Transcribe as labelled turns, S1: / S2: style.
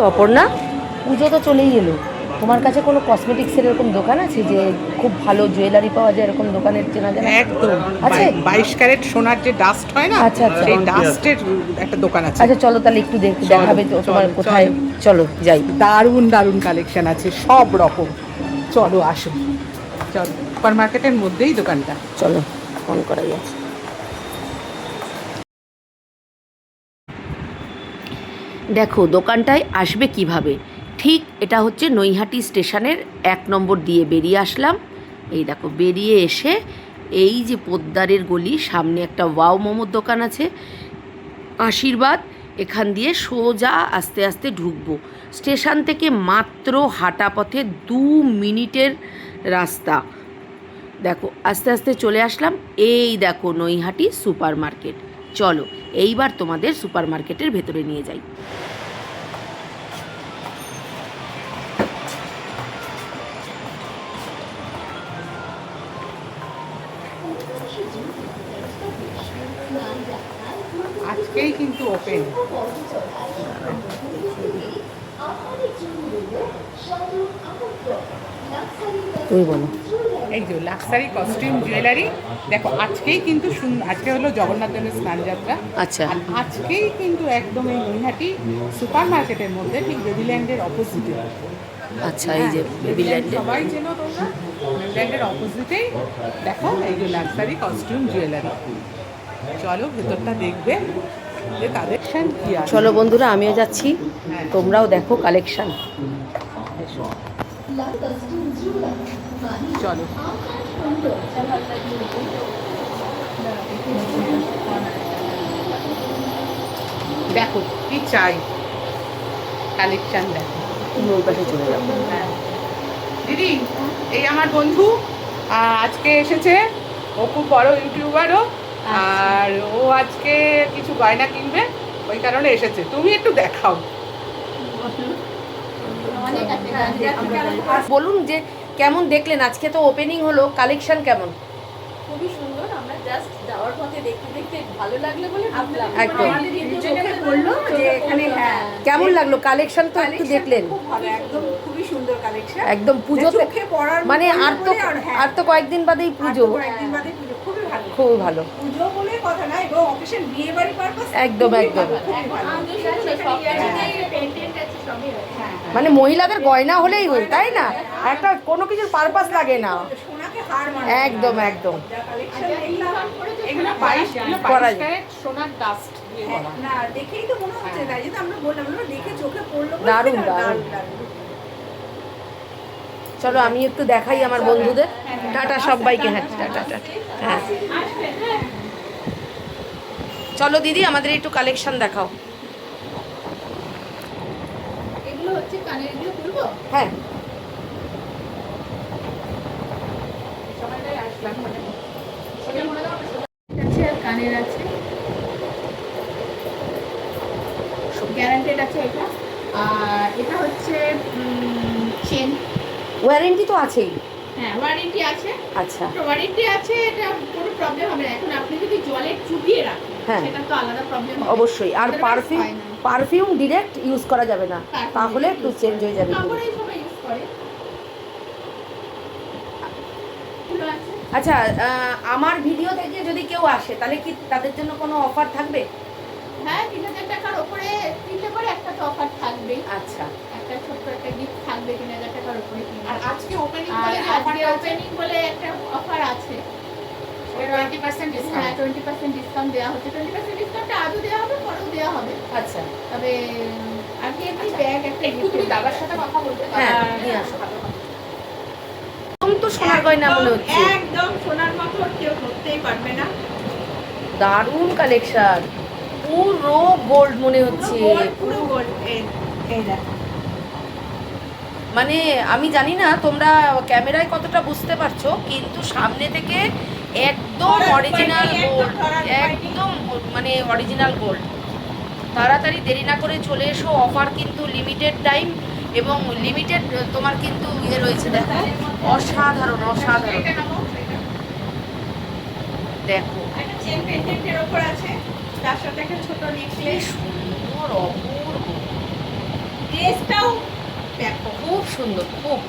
S1: অপর্ণা, পুজো তো চলেই এলো, তোমার কাছে কোনো কসমেটিক্সের এরকম দোকান আছে যে খুব ভালো জুয়েলারি পাওয়া যায়, এরকম দোকানের চেনা জানা?
S2: একদম
S1: আছে।
S2: 22 ক্যারেট সোনার যে ডাস্ট হয় না,
S1: আচ্ছা আচ্ছা,
S2: সেই ডাস্টের একটা দোকান আছে।
S1: আচ্ছা চলো তাহলে একটু দেখাবে তো তোমার কোথায়। চলো যাই।
S2: দারুণ দারুণ কালেকশন আছে সব রকম। চলো আসো, চলো। সুপার মার্কেটের মধ্যেই দোকানটা।
S1: চলো ফোন করা যাচ্ছে। দেখো দোকানটায় আসবে কিভাবে। ঠিক এটা হচ্ছে নৈহাটি স্টেশনের 1 নম্বর দিয়ে বেরিয়ে আসলাম। এই দেখো বেরিয়ে এসে এই যে পোদ্দারের গলি, সামনে একটা ওয়াও মোমোর দোকান আছে, আশীর্বাদ, এখান দিয়ে সোজা আস্তে আস্তে ঢুকবো। স্টেশন থেকে মাত্র হাঁটা পথে 2 মিনিটের রাস্তা। দেখো আস্তে আস্তে চলে আসলাম। এই দেখো নৈহাটি সুপার মার্কেট। চলো এইবার তোমাদের সুপার মার্কেটের ভেতরে নিয়ে যাই।
S2: আজকেই কিন্তু ওপেন।
S1: তুমি বলো।
S2: এই যে লাক্সারি কস্টিউম জুয়েলারি, দেখো আজকেই কিন্তু আজকে হলো জগন্নাথ দেবের স্নানযাত্রা।
S1: আচ্ছা,
S2: আর আজকেই কিন্তু একদম এই নৈহাটি সুপার মার্কেটের মধ্যে, ঠিক বেবিল্যান্ডের অপোজিটে।
S1: আচ্ছা এই যে বেবিল্যান্ডে
S2: সবাই চেনো তোমরা, বেবিল্যান্ডের অপোজিটেই দেখো এই যে লাক্সারি কস্টিউম জুয়েলারি। চলো ভেতরটা দেখবে যে কালেকশন কি আছে।
S1: চলো বন্ধুরা, আমিও যাচ্ছি, তোমরাও দেখো কালেকশন।
S2: চলো। দেখো কি চাই, কালেকশন দেখো।
S1: তুমি ওই পাশে চলে যাবো।
S2: হ্যাঁ দিদি, এই আমার বন্ধু আজকে এসেছে, ও খুব বড় ইউটিউবারও, আর ও আজকে কিছু গয়না কিনবে, ওই কারণে এসেছে। তুমি একটু দেখাও।
S1: বলুন যে কেমন দেখলেন, আজকে তো ওপেনিং হলো, কালেকশন কেমন?
S3: খুবই সুন্দর। আমরা জাস্ট যাওয়ার পথে দেখতে দেখতে ভালো লাগলো বলে ঢুকলাম।
S1: একদম।
S3: আমাদের একটু চোখে পড়লো যে এখানে হ্যাঁ
S1: কেমন লাগলো কালেকশন? তো একটু দেখলেন?
S3: খুব ভালো, একদম খুবই সুন্দর কালেকশন।
S1: একদম পুজোতে
S3: চোখে পড়ার
S1: মানে আর তো কয়েকদিন বাদেই পুজো।
S3: কয়েকদিন বাদে পুজো, খুবই ভালো,
S1: খুবই ভালো।
S3: পুজো বলে কথা না, এবং অকেশন বিয়ে বাড়ি পারপাস
S1: একদম একদম।
S3: হ্যাঁ,
S1: মানে মহিলাদের গয়না হলেই হয়, তাই না? একটা কোনো কিছুর পারপাস লাগে না।
S3: সোনাকে হার মানা।
S1: একদম একদম।
S3: যা কালেকশন দেখলাম,
S2: এগুলো 22
S1: করা যায়।
S2: ক্যারেট সোনার ডাস্ট দিয়ে করা।
S3: না দেখেই তো মনে হচ্ছে, তাই জন্য আমরা বললাম, আমরা দেখে চোখে পড়লো বলে
S1: দারুণ, দারুণ। চলো আমি একটু দেখাই আমার বন্ধুদের। টাটা সবাইকে। হ্যাঁ টাটা টাটা। হ্যাঁ চলো দিদি, আমাদের একটু কালেকশন দেখাও।
S3: এগুলো হচ্ছে কানের, এগুলো খুলবো।
S1: হ্যাঁ
S2: সবাই আসলাম মানে
S3: আছে আর কানের আছে, গ্যারান্টেড আছে এটা। আর এটা হচ্ছে চেন।
S1: ওয়ারেন্টি তো আছেই।
S3: হ্যাঁ ওয়ারেন্টি আছে।
S1: আচ্ছা
S3: ওয়ারেন্টি আছে, এটা কোনো প্রবলেম হবে না। এখন আপনি যদি জলে চুবিয়ে রাখেন
S1: হ্যাঁ
S3: সেটা তো আলাদা প্রবলেম হবে
S1: অবশ্যই। আর পারফিউম ডিরেক্ট ইউজ করা যাবে না, তাহলে একটু চেঞ্জ হয়ে যাবে।
S3: কাপড়েই সবাই ইউজ করে।
S1: আচ্ছা আমার ভিডিও থেকে যদি কেউ আসে তাহলে কি তাদের জন্য কোনো অফার থাকবে?
S3: হ্যাঁ 3000 টাকার উপরে কিনলে পরে একটা তো অফার থাকবেই।
S1: আচ্ছা
S3: একটা ছোট্ট একটা গিফট থাকবে 3000 টাকার উপরে কিনলে।
S2: আর আজকে ওপেনিং
S3: আর
S2: বলে
S3: আজকে ওপেনিং বলে একটা অফার আছে,
S2: 20% ডিসকাউন্ট।
S3: হ্যাঁ 20% ডিসকাউন্ট দেওয়া হচ্ছে। 20% ডিসকাউন্ট আজও দেওয়া হবে, পরেও দেওয়া হবে।
S1: আচ্ছা
S3: তবে আগে এমনি ব্যাগ একটা
S2: একটু তুমি দাদার সাথে কথা বলতে।
S1: হ্যাঁ, নিয়ে আসো। একদম তো সোনার গয়না মনে হচ্ছে।
S3: একদম সোনার মতো, কেউ ধরতেই পারবে না।
S1: দারুণ কালেকশন, পুরো গোল্ড মনে হচ্ছে।
S3: পুরো গোল্ড। এই দেখো,
S1: মানে আমি জানি না তোমরা ক্যামেরায় কতটা বুঝতে পারছো, কিন্তু সামনে থেকে একদম অরিজিনাল গোল্ড, একদম মানে অরিজিনাল গোল্ড। তাড়াতাড়ি দেরি না করে চলে এসো, অফার কিন্তু লিমিটেড টাইম, এবং লিমিটেড তোমার কিন্তু ইয়ে রয়েছে। দেখো অসাধারণ অসাধারণ। দেখো
S3: একটা চেন পেন্ডেন্টের উপর আছে, তার সাথে একটা ছোট নেকলেস।
S1: সুন্দর অপূর্ব।
S3: ড্রেসটাও দেখো
S1: খুব সুন্দর, খুব